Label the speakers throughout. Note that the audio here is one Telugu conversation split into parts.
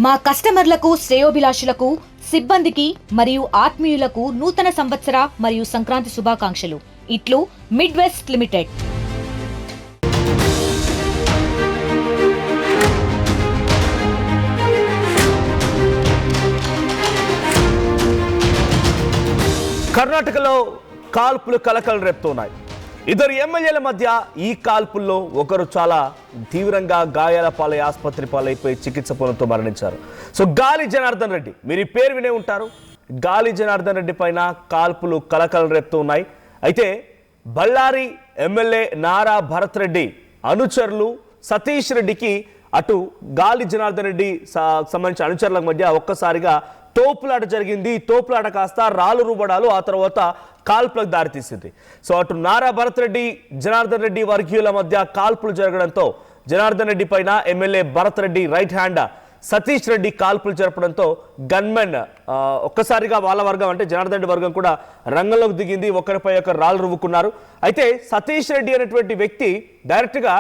Speaker 1: మా కస్టమర్లకు, శ్రేయోభిలాషులకు, సిబ్బందికి మరియు ఆత్మీయులకు నూతన సంవత్సర మరియు సంక్రాంతి శుభాకాంక్షలు. ఇట్లు మిడ్ వెస్ట్ లిమిటెడ్.
Speaker 2: కర్ణాటకలో కాల్పులు కలకలం రేపుతున్నాయి. ఇద్దరు ఎమ్మెల్యేల మధ్య ఈ కాల్పుల్లో ఒకరు చాలా తీవ్రంగా గాయాల పాలై ఆసుపత్రి పాలైపోయి చికిత్స పొందుతూ మరణించారు. సో గాలి జనార్దన్ రెడ్డి, మీరు ఈ పేరు వినే ఉంటారు. గాలి జనార్దన్ రెడ్డి పైన కాల్పులు కలకలం రేపుతూ ఉన్నాయి. అయితే బళ్ళారి ఎమ్మెల్యే నారా భరత్ రెడ్డి అనుచరులు సతీష్ రెడ్డికి అటు గాలి జనార్దన్ రెడ్డి సంబంధించిన అనుచరుల మధ్య ఒక్కసారిగా తోపులాట జరిగింది. తోపులాట కాస్త రాళ్ళు రుబడాలు, ఆ తర్వాత కాల్పులకు దారితీసింది. సో అటు నారా భరత్ రెడ్డి, జనార్దన్ రెడ్డి వర్గీయుల మధ్య కాల్పులు జరగడంతో జనార్దన్ రెడ్డి పైన MLA Bharat Reddy right hand Satish Reddy కాల్పులు జరపడంతో గన్మెన్ ఒక్కసారిగా వాళ్ళ వర్గం అంటే జనార్దన్ రెడ్డి వర్గం కూడా రంగంలోకి దిగింది. ఒకరిపై ఒకరు రాళ్ళు రువ్వుకున్నారు. అయితే సతీష్ రెడ్డి అనేటువంటి వ్యక్తి డైరెక్ట్గా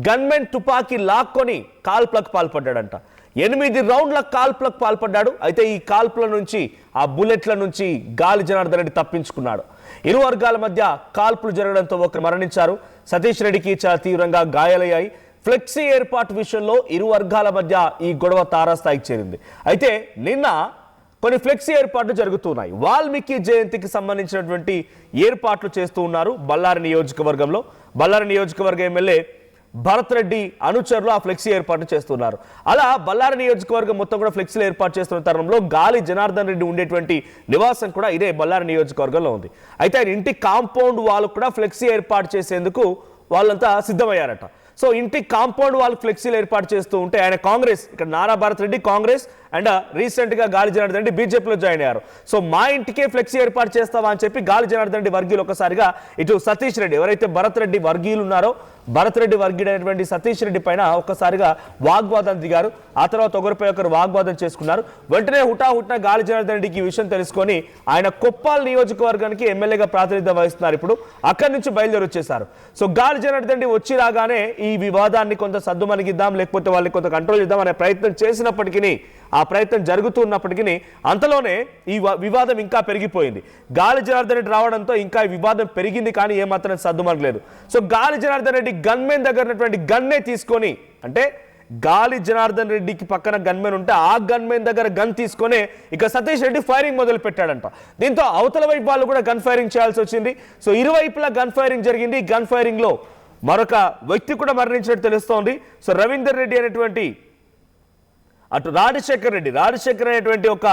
Speaker 2: గన్మెన్ తుపాకీ లాక్కొని కాల్పులకు పాల్పడ్డాడంట. 8 రౌండ్ల కాల్పులకు పాల్పడ్డాడు. అయితే ఈ కాల్పుల నుంచి, ఆ బుల్లెట్ల నుంచి గాలి జనార్దన్ రెడ్డి తప్పించుకున్నాడు. ఇరు వర్గాల మధ్య కాల్పులు జరగడంతో ఒకరు మరణించారు. సతీష్ రెడ్డికి చాలా తీవ్రంగా గాయాలయ్యాయి. ఫ్లెక్సీ ఏర్పాటు విషయంలో ఇరు వర్గాల మధ్య ఈ గొడవ తారాస్థాయికి చేరింది. అయితే నిన్న కొన్ని ఫ్లెక్సీ ఏర్పాట్లు జరుగుతున్నాయి. వాల్మీకి జయంతికి సంబంధించినటువంటి ఏర్పాట్లు చేస్తూ ఉన్నారు బళ్ళారి నియోజకవర్గంలో. బళ్ళారి నియోజకవర్గ ఎమ్మెల్యే భరత్ రెడ్డి అనుచరులు ఆ ఫ్లెక్సీ ఏర్పాటు చేస్తున్నారు. అలా బళ్ళారి నియోజకవర్గం మొత్తం కూడా ఫ్లెక్సీలు ఏర్పాటు చేస్తున్న తరుణంలో గాలి జనార్దన్ రెడ్డి ఉండేటువంటి నివాసం కూడా ఇదే బళ్ళారి నియోజకవర్గంలో ఉంది. అయితే ఆయన ఇంటి కాంపౌండ్ వాళ్ళు కూడా ఫ్లెక్సీ ఏర్పాటు చేసేందుకు వాళ్ళంతా సిద్ధమయ్యారట. సో ఇంటి కాంపౌండ్ వాళ్ళు ఫ్లెక్సీలు ఏర్పాటు చేస్తూ ఉంటే ఆయన కాంగ్రెస్, ఇక్కడ నారా భరత్ రెడ్డి కాంగ్రెస్ అండ్ రీసెంట్గా గాలి జనార్దన్ రెడ్డి బీజేపీలో జాయిన్ అయ్యారు. సో మా ఇంటికే ఫ్లెక్సీ ఏర్పాటు చేస్తావా అని చెప్పి గాలి జనార్దన్ రెడ్డి వర్గీయులు ఒకసారిగా ఇటు సతీష్ రెడ్డి, ఎవరైతే భరత్ రెడ్డి వర్గీయులు ఉన్నారో భరత్ రెడ్డి వర్గీయుడైనటువంటి సతీష్ రెడ్డి పైన ఒక్కసారిగా వాగ్వాదం దిగారు. ఆ తర్వాత ఒకరిపై ఒకరు వాగ్వాదం చేసుకున్నారు. వెంటనే హుటాహుటిన గాలి జనార్దన్ రెడ్డికి ఈ విషయం తెలుసుకొని ఆయన కొప్పాల్ నియోజకవర్గానికి ఎమ్మెల్యేగా ప్రాతినిధ్యం వహిస్తున్నారు. ఇప్పుడు అక్కడి నుంచి బయలుదేరి వచ్చేసారు. సో గాలి జనార్దన్ రెడ్డి వచ్చి రాగానే ఈ వివాదాన్ని కొంత సద్దుమణిగిద్దాం, లేకపోతే వాళ్ళని కొంత కంట్రోల్ చేద్దాం అనే ప్రయత్నం చేసినప్పటికీ, ఆ ప్రయత్నం జరుగుతున్నప్పటికీ అంతలోనే ఈ వివాదం ఇంకా పెరిగిపోయింది. గాలి జనార్దన్ రెడ్డి రావడంతో ఇంకా ఈ వివాదం పెరిగింది, కానీ ఏమాత్రం సద్దుమణగలేదు. సో గాలి జనార్దన్ రెడ్డి గన్మెన్ దగ్గర ఉన్నటువంటి గన్నే తీసుకొని, అంటే గాలి జనార్దన్ రెడ్డికి పక్కన గన్మెన్ ఉంటే ఆ గన్మెన్ దగ్గర గన్ తీసుకొని ఇక సతీష్ రెడ్డి ఫైరింగ్ మొదలు పెట్టాడంట. దీంతో అవతల వైపు వాళ్ళు కూడా గన్ ఫైరింగ్ చేయాల్సి వచ్చింది. సో ఇరువైపులా గన్ ఫైరింగ్ జరిగింది. గన్ ఫైరింగ్ లో మరొక వ్యక్తి కూడా మరణించినట్టు తెలుస్తోంది. సో రవీందర్ రెడ్డి అనేటువంటి, అటు రాజశేఖర్ అనేటువంటి ఒక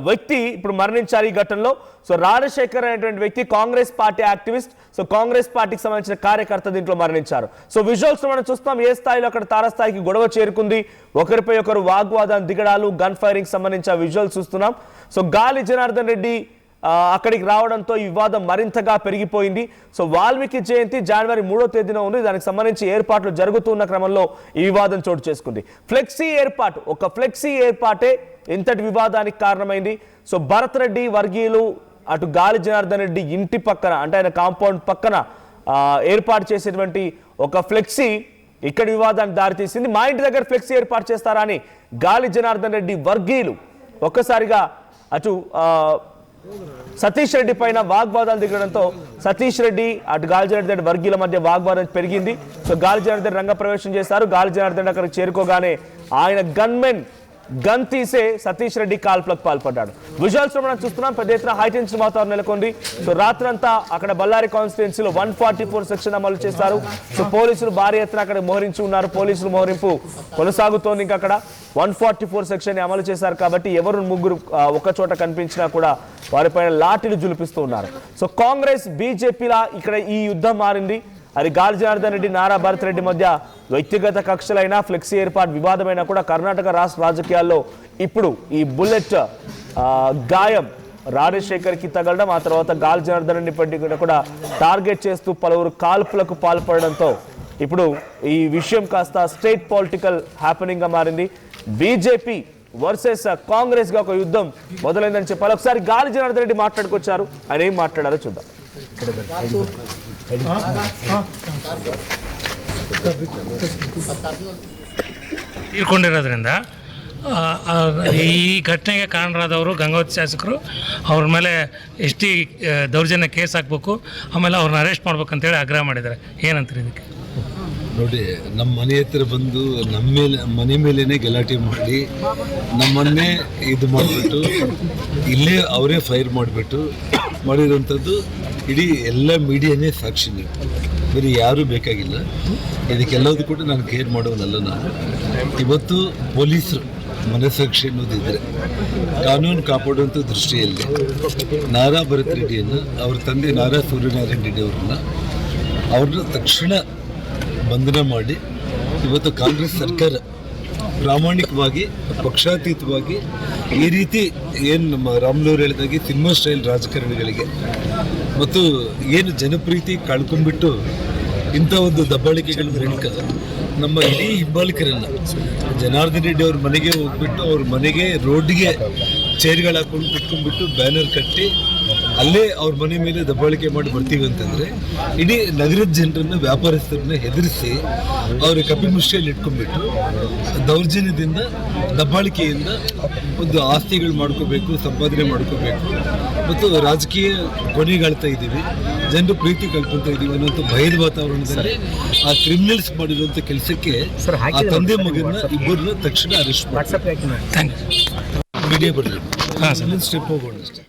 Speaker 2: వ్యక్తి ఇప్పుడు మరణించారు ఈ ఘటనలో. సో రాజశేఖర్ అనేటువంటి వ్యక్తి Congress party activist. So Congress పార్టీకి సంబంధించిన కార్యకర్త దీంట్లో మరణించారు. సో విజువల్స్ మనం చూస్తాం ఏ స్థాయిలో అక్కడ తారస్థాయికి గొడవ చేరుకుంది, ఒకరిపై ఒకరు వాగ్వాదం దిగడాలు, గన్ ఫైరింగ్ సంబంధించిన విజువల్స్ చూస్తున్నాం. సో గాలి జనార్దన్ రెడ్డి అక్కడికి రావడంతో ఈ వివాదం మరింతగా పెరిగిపోయింది. సో వాల్మీకి జయంతి జనవరి 3వ తేదీన ఉంది. దానికి సంబంధించి ఏర్పాట్లు జరుగుతున్న క్రమంలో ఈ వివాదం చోటు చేసుకుంది. ఫ్లెక్సీ ఏర్పాటు, ఒక ఫ్లెక్సీ ఏర్పాటే ఇంతటి వివాదానికి కారణమైంది. సో భరత్ రెడ్డి వర్గీయులు అటు గాలి జనార్దన్ రెడ్డి ఇంటి పక్కన, అంటే ఆయన కాంపౌండ్ పక్కన ఏర్పాటు చేసేటువంటి ఒక ఫ్లెక్సీ ఇక్కడ వివాదానికి దారితీసింది. మా ఇంటి దగ్గర ఫ్లెక్సీ ఏర్పాటు చేస్తారా అని గాలి జనార్దన్ రెడ్డి వర్గీయులు ఒక్కసారిగా అటు సతీష్ రెడ్డి పైన వాగ్వాదాలు దిగడంతో సతీష్ రెడ్డి అటు గాలి జనార్దన్ రెడ్డి వర్గీయుల మధ్య వాగ్వాదం పెరిగింది. సో గాలి జనార్దన్ రెడ్డి రంగప్రవేశం చేశారు. గాలి జనార్దన్ రెడ్డి అక్కడికి చేరుకోగానే ఆయన గన్ తీసే సతీష్ రెడ్డి కాల్పులకు పాల్పడ్డాడు. విజువల్స్ మనం చూస్తున్నాం. పెద్ద ఎత్తున హైటెన్షన్ వాతావరణం నెలకొంది. సో రాత్రంతా అక్కడ బళ్ళారి కాన్స్టిట్యున్సీలో 144 సెక్షన్ అమలు చేశారు. సో పోలీసులు భారీ ఎత్తున అక్కడ మోహరించి ఉన్నారు. పోలీసులు మోహరింపు కొనసాగుతోంది. ఇంకా అక్కడ 144 సెక్షన్ అమలు చేశారు కాబట్టి ఎవరు ముగ్గురు ఒక చోట కనిపించినా కూడా వారిపైన లాఠీలు జులిపిస్తూ ఉన్నారు. సో కాంగ్రెస్ బీజేపీలా ఇక్కడ ఈ యుద్ధం మారింది. అది గాలి జనార్దన్ రెడ్డి, నారా భరత్ రెడ్డి మధ్య వ్యక్తిగత కక్షలైనా, ఫ్లెక్సీ ఏర్పాటు వివాదమైనా కూడా కర్ణాటక రాష్ట్ర రాజకీయాల్లో ఇప్పుడు ఈ బుల్లెట్ గాయం రాజశేఖర్కి తగలడం, ఆ తర్వాత గాలి జనార్దన్ రెడ్డి కూడా టార్గెట్ చేస్తూ పలువురు కాల్పులకు పాల్పడడంతో ఇప్పుడు ఈ విషయం కాస్త స్టేట్ పొలిటికల్ హ్యాపెనింగ్ గా మారింది. బీజేపీ వర్సెస్ కాంగ్రెస్ గా ఒక యుద్ధం మొదలైందని చెప్పాలి. ఒకసారి గాలి జనార్దన్ రెడ్డి మాట్లాడుకొచ్చారు. ఆయన ఏం మాట్లాడారో చూద్దాం.
Speaker 3: ತೀರ್ಕೊಂಡಿರೋದ್ರಿಂದ ಈ ಘಟನೆಗೆ ಕಾರಣರಾದವರು ಗಂಗಾವತಿ ಶಾಸಕರು ಅವ್ರ ಮೇಲೆ ಎಷ್ಟಿ ದೌರ್ಜನ್ಯ ಕೇಸ್ ಹಾಕಬೇಕು, ಆಮೇಲೆ ಅವ್ರನ್ನ ಅರೆಸ್ಟ್ ಮಾಡ್ಬೇಕಂತೇಳಿ ಆಗ್ರಹ ಮಾಡಿದ್ದಾರೆ. ಏನಂತಾರೆ ಇದಕ್ಕೆ?
Speaker 4: ನೋಡಿ, ನಮ್ಮ ಮನೆ ಹತ್ರ ಬಂದು ಮನೆ ಮೇಲೇ ಗಲಾಟೆ ಮಾಡಿ ನಮ್ಮನ್ನೇ ಇದು ಮಾಡಿಬಿಟ್ಟು ಇಲ್ಲೇ ಅವರೇ ಫೈರ್ ಮಾಡಿಬಿಟ್ಟು ಮಾಡಿರೋಂಥದ್ದು ಇಡೀ ಎಲ್ಲ ಮೀಡಿಯಾನೇ ಸಾಕ್ಷಿ. ನೀವು ಬೇರೆ ಯಾರೂ ಬೇಕಾಗಿಲ್ಲ. ಇದಕ್ಕೆಲ್ಲದೂ ಕೂಡ ನಾನು ಕೇರ್ ಮಾಡೋನಲ್ಲ. ನಾನು ಇವತ್ತು ಪೊಲೀಸರು ಮನಸ್ಸಾಕ್ಷಿ ಅನ್ನೋದಿದ್ದರೆ ಕಾನೂನು ಕಾಪಾಡುವಂಥ ದೃಷ್ಟಿಯಲ್ಲಿ ನಾರಾ ಭರತ್ ರೆಡ್ಡಿಯನ್ನು, ಅವ್ರ ತಂದೆ ನಾರಾ ಸೂರ್ಯನಾರಾಯಣ ರೆಡ್ಡಿ ಅವ್ರನ್ನ ತಕ್ಷಣ ಬಂಧನ ಮಾಡಿ ಇವತ್ತು ಕಾಂಗ್ರೆಸ್ ಸರ್ಕಾರ ಪ್ರಾಮಾಣಿಕವಾಗಿ ಪಕ್ಷಾತೀತವಾಗಿ ಈ ರೀತಿ ಏನು ನಮ್ಮ ರಾಮ್ಲೂರ್ ಹೇಳಿದಾಗೆ ಸಿನಿಮಾ ಸ್ಟೈಲ್ ರಾಜಕಾರಣಿಗಳಿಗೆ ಮತ್ತು ಏನು ಜನಪ್ರೀತಿ ಕಳ್ಕೊಂಡ್ಬಿಟ್ಟು ಇಂಥ ಒಂದು ದಬ್ಬಾಳಿಕೆಗಳ ಮೂಲಕ ನಮ್ಮ ಇಡೀ ಹಿಂಬಾಲಿಕರನ್ನು ಜನಾರ್ದನ್ ರೆಡ್ಡಿ ಅವ್ರ ಮನೆಗೆ ಹೋಗ್ಬಿಟ್ಟು ಅವ್ರ ಮನೆಗೆ ರೋಡ್ಗೆ ಚೇರ್ಗಳು ಹಾಕೊಂಡು ಕುತ್ಕೊಂಡ್ಬಿಟ್ಟು ಬ್ಯಾನರ್ ಕಟ್ಟಿ ಅಲ್ಲೇ ಅವ್ರ ಮನೆ ಮೇಲೆ ದಬ್ಬಾಳಿಕೆ ಮಾಡಿ ಬರ್ತೀವಿ ಅಂತಂದರೆ ಇಡೀ ನಗರದ ಜನರನ್ನು, ವ್ಯಾಪಾರಸ್ಥರನ್ನ ಹೆದರಿಸಿ ಅವ್ರ ಕಪಿಮುಷ್ಟಿಯಲ್ಲಿ ಇಟ್ಕೊಂಡ್ಬಿಟ್ಟು ದೌರ್ಜನ್ಯದಿಂದ, ದಬ್ಬಾಳಿಕೆಯಿಂದ ಒಂದು ಆಸ್ತಿಗಳು ಮಾಡ್ಕೋಬೇಕು, ಸಂಪಾದನೆ ಮಾಡ್ಕೋಬೇಕು ಮತ್ತು ರಾಜಕೀಯ ಕೊನೆಗಾಳ್ತಾ ಇದ್ದೀವಿ, ಜನರು ಪ್ರೀತಿ ಕಳ್ಕೊಳ್ತಾ ಇದ್ದೀವಿ ಅನ್ನೋಂಥ ಭಯದ ವಾತಾವರಣದಲ್ಲಿ ಆ ಕ್ರಿಮಿನಲ್ಸ್ ಮಾಡಿರುವಂಥ ಕೆಲಸಕ್ಕೆ ಆ ತಂದೆ ಮಗನ ಇಬ್ಬರನ್ನ ತಕ್ಷಣ ಅರೆಸ್ಟ್ ಮಾಡಿ ಮೀಡಿಯಾ ಬರಲಿ స్టెప్ పోకూడదు.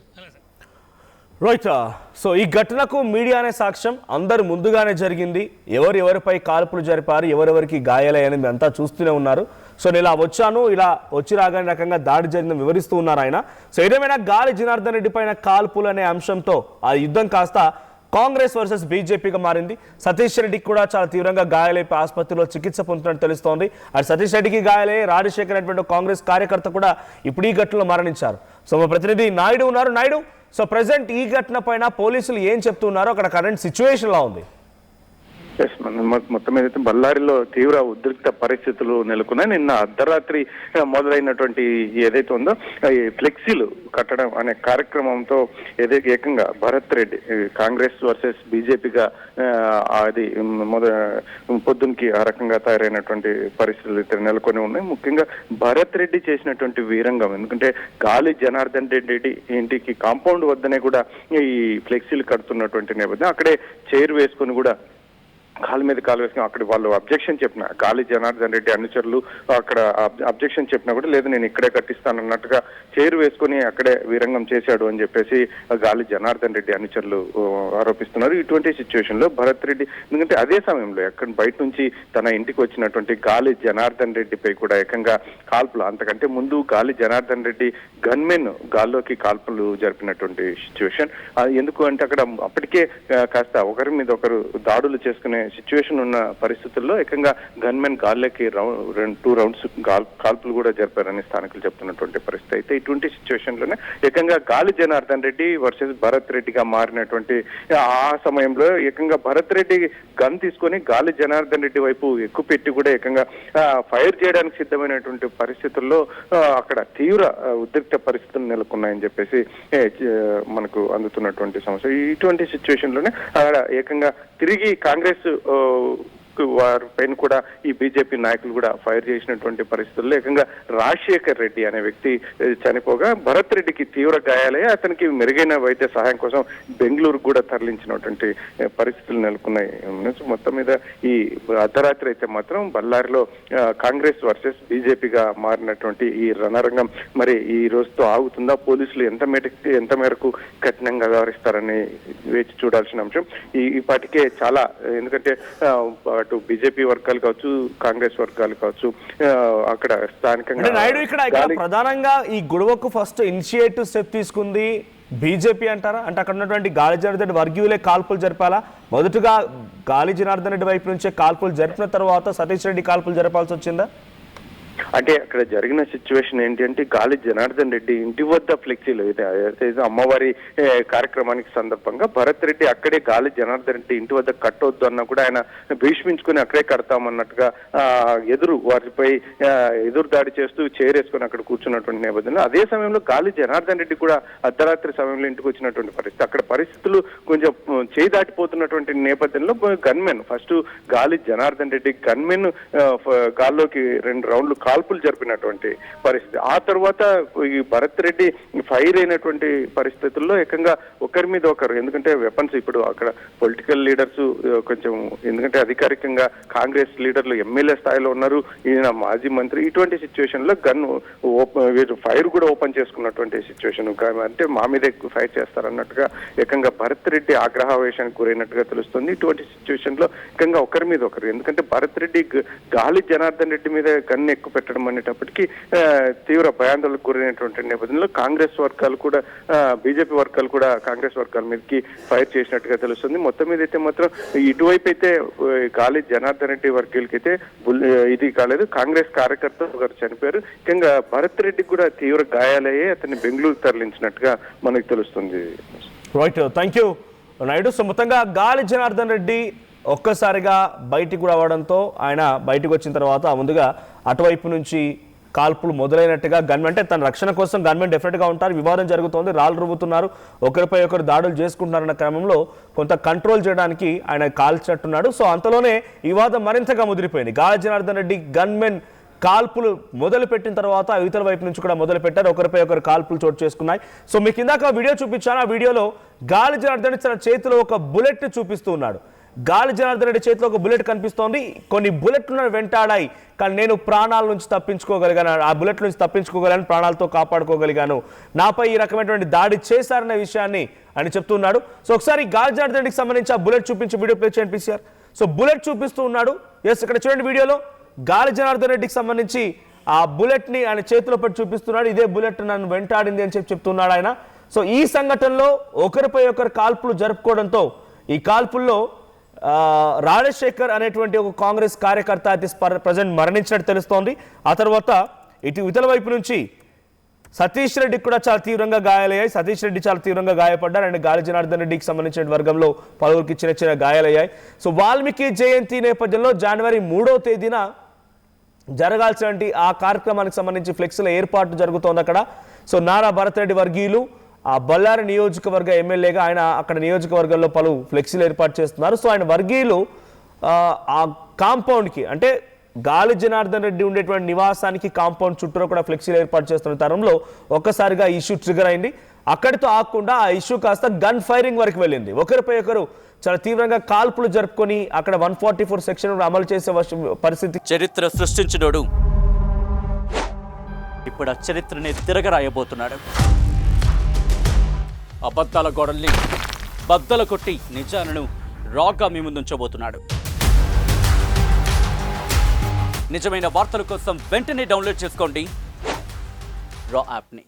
Speaker 2: రైట్. సో ఈ ఘటనకు మీడియానే సాక్ష్యం. అందరు ముందుగానే జరిగింది. ఎవరెవరిపై కాల్పులు జరిపారు, ఎవరెవరికి గాయాలయ్యాయని అంతా చూస్తూనే ఉన్నారు. సో నేను ఇలా వచ్చాను, ఇలా వచ్చి రాగానే రకంగా దాడి జరిగిందని వివరిస్తూ ఉన్నారు ఆయన. సో ఏదేమైనా గాలి జనార్దన్ రెడ్డి పైన కాల్పులు అనే అంశంతో ఆ యుద్ధం కాస్త కాంగ్రెస్ వర్సెస్ బీజేపీగా మారింది. సతీష్ రెడ్డికి కూడా చాలా తీవ్రంగా గాయాలైపోయి ఆసుపత్రిలో చికిత్స పొందుతున్నట్టు తెలుస్తోంది. అటు సతీష్ రెడ్డికి గాయాలై రాజశేఖర్ అనేటువంటి కాంగ్రెస్ కార్యకర్త కూడా ఇప్పుడు ఈ ఘటనలో మరణించారు. సో మా ప్రతినిధి నాయుడు ఉన్నారు. నాయుడు, సో ప్రజెంట్ ఈ ఘటన పైన పోలీసులు ఏం చెప్తున్నారు, అక్కడ కరెంట్ సిచ్యువేషన్ ఎలా ఉంది?
Speaker 5: మొత్తం ఏదైతే బళ్ళారిలో తీవ్ర ఉద్రిక్త పరిస్థితులు నెలకొన్నాయి. నిన్న అర్ధరాత్రి మొదలైనటువంటి ఏదైతే ఉందో ఈ ఫ్లెక్సీలు కట్టడం అనే కార్యక్రమంతో ఏదైతే ఏకంగా భరత్ రెడ్డి కాంగ్రెస్ వర్సెస్ బీజేపీగా అది పొద్దునకి ఆ రకంగా తయారైనటువంటి పరిస్థితులు అయితే నెలకొని ఉన్నాయి. ముఖ్యంగా భరత్ రెడ్డి చేసినటువంటి వీరంగం, ఎందుకంటే గాలి జనార్దన్ రెడ్డి ఇంటికి కాంపౌండ్ వద్దనే కూడా ఈ ఫ్లెక్సీలు కడుతున్నటువంటి నేపథ్యం అక్కడే చైర్ వేసుకొని కూడా కాలు మీద కాలు వేసుకుని అక్కడ వాళ్ళు అబ్జెక్షన్ చెప్పిన గాలి జనార్దన్ రెడ్డి అనుచరులు అక్కడ అబ్జెక్షన్ చెప్పినా కూడా లేదు నేను ఇక్కడే కట్టిస్తానన్నట్టుగా చైర్ వేసుకుని అక్కడే వీరంగం చేశాడు అని చెప్పేసి గాలి జనార్దన్ రెడ్డి అనుచరులు ఆరోపిస్తున్నారు. ఇటువంటి సిచ్యువేషన్ లో భరత్ రెడ్డి, ఎందుకంటే అదే సమయంలో ఎక్కడ బయట నుంచి తన ఇంటికి వచ్చినటువంటి గాలి జనార్దన్ రెడ్డిపై కూడా ఏకంగా కాల్పులు, అంతకంటే ముందు గాలి జనార్దన్ రెడ్డి గన్మెన్ గాల్లోకి కాల్పులు జరిపినటువంటి సిచ్యువేషన్. ఎందుకు అంటే అక్కడ అప్పటికే కాస్త ఒకరి మీద ఒకరు దాడులు చేసుకునే సిచ్యువేషన్ ఉన్న పరిస్థితుల్లో ఏకంగా గన్మెన్ గాల్లోకి 2 రౌండ్స్ కాల్పులు కూడా జరిపారని స్థానికులు చెప్తున్నటువంటి పరిస్థితి. అయితే ఇటువంటి సిచ్యువేషన్ లోనే ఏకంగా గాలి జనార్దన్ రెడ్డి వర్సెస్ భరత్ రెడ్డిగా మారినటువంటి ఆ సమయంలో ఏకంగా భరత్ రెడ్డి గన్ తీసుకొని గాలి జనార్దన్ రెడ్డి వైపు ఎక్కువ పెట్టి కూడా ఏకంగా ఫైర్ చేయడానికి సిద్ధమైనటువంటి పరిస్థితుల్లో అక్కడ తీవ్ర ఉద్రిక్త పరిస్థితులు నెలకొన్నాయని చెప్పేసి మనకు అందుతున్నటువంటి సమస్య. ఇటువంటి సిచ్యువేషన్ లోనే అక్కడ ఏకంగా తిరిగి కాంగ్రెస్ వారి పైన కూడా ఈ బీజేపీ నాయకులు కూడా ఫైర్ చేసినటువంటి పరిస్థితుల్లో ఏకంగా రాజశేఖర్ రెడ్డి అనే వ్యక్తి చనిపోగా భరత్ రెడ్డికి తీవ్ర గాయాలయ్యి అతనికి మెరుగైన వైద్య సహాయం కోసం బెంగళూరు కూడా తరలించినటువంటి పరిస్థితులు నెలకొన్నాయి. మొత్తం మీద ఈ అర్ధరాత్రి అయితే మాత్రం బళ్ళారిలో కాంగ్రెస్ వర్సెస్ బీజేపీగా మారినటువంటి ఈ రణరంగం మరి ఈ రోజుతో ఆగుతుందా, పోలీసులు ఎంత మేరకు కఠినంగా వ్యవహరిస్తారని వేచి చూడాల్సిన అంశం. ఈ పాటికే చాలా, ఎందుకంటే అటు బీజేపీ వర్గాలు కావచ్చు, కాంగ్రెస్ వర్గాలు కావచ్చు, అక్కడ స్థానికంగా
Speaker 2: నాయుడు ఇక్కడ ప్రధానంగా ఈ గొడవకు ఫస్ట్ ఇనిషియేటివ్ స్టెప్ తీసుకుంది బీజేపీ అంటారా? అంటే అక్కడ ఉన్నటువంటి గాలి జనార్దన్ రెడ్డి వర్గీయులే కాల్పులు జరిపాలా? మొదటగా గాలి జనార్దన్ రెడ్డి వైపు నుంచే కాల్పులు జరిపిన తర్వాత సతీష్ రెడ్డి కాల్పులు జరపాల్సి వచ్చిందా?
Speaker 5: అంటే అక్కడ జరిగిన సిచ్యువేషన్ ఏంటి అంటే గాలి జనార్దన్ రెడ్డి ఇంటి వద్ద ఫ్లెక్సీలు అమ్మవారి కార్యక్రమానికి సందర్భంగా భరత్ రెడ్డి అక్కడే గాలి జనార్దన్ రెడ్డి ఇంటి వద్ద కట్టవద్దు అన్నా కూడా ఆయన భీష్మించుకుని అక్కడే కడతామన్నట్టుగా వారిపై ఎదురు దాడి చేస్తూ చేరేసుకొని అక్కడ కూర్చున్నటువంటి నేపథ్యంలో అదే సమయంలో గాలి జనార్దన్ రెడ్డి కూడా అర్ధరాత్రి సమయంలో ఇంటికి వచ్చినటువంటి పరిస్థితి. అక్కడ పరిస్థితులు కొంచెం చేయి దాటిపోతున్నటువంటి నేపథ్యంలో గన్మెన్ ఫస్ట్ గాలి జనార్దన్ రెడ్డి గన్మెన్ గాల్లోకి 2 రౌండ్లు కాల్పులు కాల్పులు జరిపినటువంటి పరిస్థితి. ఆ తర్వాత ఈ భరత్ రెడ్డి ఫైర్ అయినటువంటి పరిస్థితుల్లో ఏకంగా ఒకరి మీద ఒకరు, ఎందుకంటే వెపన్స్ ఇప్పుడు అక్కడ పొలిటికల్ లీడర్స్ కొంచెం, ఎందుకంటే అధికారికంగా కాంగ్రెస్ లీడర్లు ఎమ్మెల్యే స్థాయిలో ఉన్నారు, ఈయన మాజీ మంత్రి, ఇటువంటి సిచ్యువేషన్ లో గన్ ఫైర్ కూడా ఓపెన్ చేసుకున్నటువంటి సిచ్యువేషన్. అంటే మా మీద ఫైర్ చేస్తారన్నట్టుగా ఏకంగా భరత్ రెడ్డి ఆగ్రహావేశానికి గురైనట్టుగా తెలుస్తుంది. ఇటువంటి సిచ్యువేషన్ లో ఏకంగా ఒకరి మీద ఒకరు, ఎందుకంటే భరత్ రెడ్డి గాలి జనార్దన్ రెడ్డి మీద గన్ ఎక్కువ పెట్టడం అనేటప్పటికీ తీవ్ర భయాందోళనకు గురైనటువంటి నేపథ్యంలో కాంగ్రెస్ వర్గాలు కూడా బీజేపీ వర్గాలు కూడా కాంగ్రెస్ వర్గాల మీదకి ఫైర్ చేసినట్టుగా తెలుస్తుంది. మొత్తం మీద అయితే మాత్రం ఇటువైపు అయితే గాలి జనార్దన్ రెడ్డి వర్గీయులకైతే ఇది కాలేదు, కాంగ్రెస్ కార్యకర్త ఒకరు చనిపోయారు. ముఖ్యంగా భరత్ రెడ్డికి కూడా తీవ్ర గాయాలయ్యే అతన్ని బెంగళూరు తరలించినట్టుగా మనకు తెలుస్తుంది.
Speaker 2: Right, thank you Naidu. So మొత్తంగా గాలి జనార్దన్ రెడ్డి ఒక్కసారిగా బయటికి కూడా అవడంతో ఆయన బయటకు వచ్చిన తర్వాత ముందుగా అటువైపు నుంచి కాల్పులు మొదలైనట్టుగా గన్మెన్, అంటే తన రక్షణ కోసం గన్మెన్ డెఫినెట్గా ఉంటారు. వివాదం జరుగుతోంది, రాళ్ళు రువ్వుతున్నారు, ఒకరిపై ఒకరు దాడులు చేసుకుంటున్నారన్న క్రమంలో కొంత కంట్రోల్ చేయడానికి ఆయన కాల్చినట్టున్నాడు. సో అంతలోనే వివాదం మరింతగా ముదిరిపోయింది. గాలి జనార్దన్ రెడ్డి గన్మెన్ కాల్పులు మొదలు పెట్టిన తర్వాత ఇతర వైపు నుంచి కూడా మొదలు పెట్టారు, ఒకరిపై ఒకరు కాల్పులు చోటు చేసుకున్నాయి. సో మీకు ఇందాక వీడియో చూపించాను, ఆ వీడియోలో గాలి జనార్దన్ రెడ్డి తన చేతిలో ఒక బుల్లెట్ చూపిస్తూ ఉన్నాడు. గాలి జనార్దన్ రెడ్డి చేతిలో ఒక బుల్లెట్ కనిపిస్తోంది, కొన్ని బుల్లెట్లు వెంటాడాయి, కానీ నేను ప్రాణాల నుంచి తప్పించుకోగలిగాను, ఆ బుల్లెట్ నుంచి తప్పించుకోగలను, ప్రాణాలతో కాపాడుకోగలిగాను, నాపై ఈ రకమైనటువంటి దాడి చేశారనే విషయాన్ని ఆయన చెప్తున్నాడు. సో ఒకసారి గాలి జనార్దన్ రెడ్డికి సంబంధించి ఆ బుల్లెట్ చూపించి వీడియో ప్లే చేయండి పిసిఆర్. సో బుల్లెట్ చూపిస్తూ ఉన్నాడు, ఎస్ ఇక్కడ చూడండి వీడియోలో గాలి జనార్దన్ రెడ్డికి సంబంధించి ఆ బుల్లెట్ ని ఆయన చేతిలో పెట్టి చూపిస్తున్నాడు. ఇదే బుల్లెట్ నన్ను వెంటాడింది అని చెప్తున్నాడు ఆయన. సో ఈ సంఘటనలో ఒకరిపై ఒకరు కాల్పులు జరుపుకోవడంతో ఈ కాల్పుల్లో రాజశేఖర్ అనేటువంటి ఒక కాంగ్రెస్ కార్యకర్త అయితే ప్రజెంట్ మరణించినట్టు తెలుస్తోంది. ఆ తర్వాత ఇతర వైపు నుంచి సతీష్ రెడ్డికి కూడా చాలా తీవ్రంగా గాయాలయ్యాయి. సతీష్ రెడ్డి చాలా తీవ్రంగా గాయపడ్డారు. అండ్ గాలి జనార్దన్ రెడ్డికి సంబంధించిన వర్గంలో పలువురికి చిన్న చిన్న గాయాలయ్యాయి. సో వాల్మీకి జయంతి నేపథ్యంలో జనవరి 3వ తేదీన జరగాల్సినటువంటి ఆ కార్యక్రమానికి సంబంధించి ఫ్లెక్సీల ఏర్పాటు జరుగుతోంది అక్కడ. సో నారా భరత్ రెడ్డి వర్గీయులు ఆ బళ్ళారి నియోజకవర్గ ఎమ్మెల్యేగా ఆయన అక్కడ నియోజకవర్గంలో పలు ఫ్లెక్సీలు ఏర్పాటు చేస్తున్నారు. సో ఆయన వర్గీయులు ఆ కాంపౌండ్కి, అంటే గాలి జనార్దన్ రెడ్డి ఉండేటువంటి నివాసానికి కాంపౌండ్ చుట్టూ కూడా ఫ్లెక్సీలు ఏర్పాటు చేస్తున్న తరంలో ఒక్కసారిగా ఇష్యూ ట్రిగర్ అయింది. అక్కడితో ఆగకుండా ఆ ఇష్యూ కాస్త గన్ ఫైరింగ్ వరకు వెళ్ళింది. ఒకరిపై ఒకరు చాలా తీవ్రంగా కాల్పులు జరుపుకొని అక్కడ 144 సెక్షన్ అమలు చేసే పరిస్థితి.
Speaker 6: చరిత్ర సృష్టించినోడు ఇప్పుడు ఆ చరిత్రని తిరగరాయబోతున్నాడు. అబద్ధాల గోడల్ని బద్దలు కొట్టి నిజాలను రాగా మీ ముందుంచబోతున్నాడు. నిజమైన వార్తల కోసం వెంటనే డౌన్లోడ్ చేసుకోండి రా యాప్ని.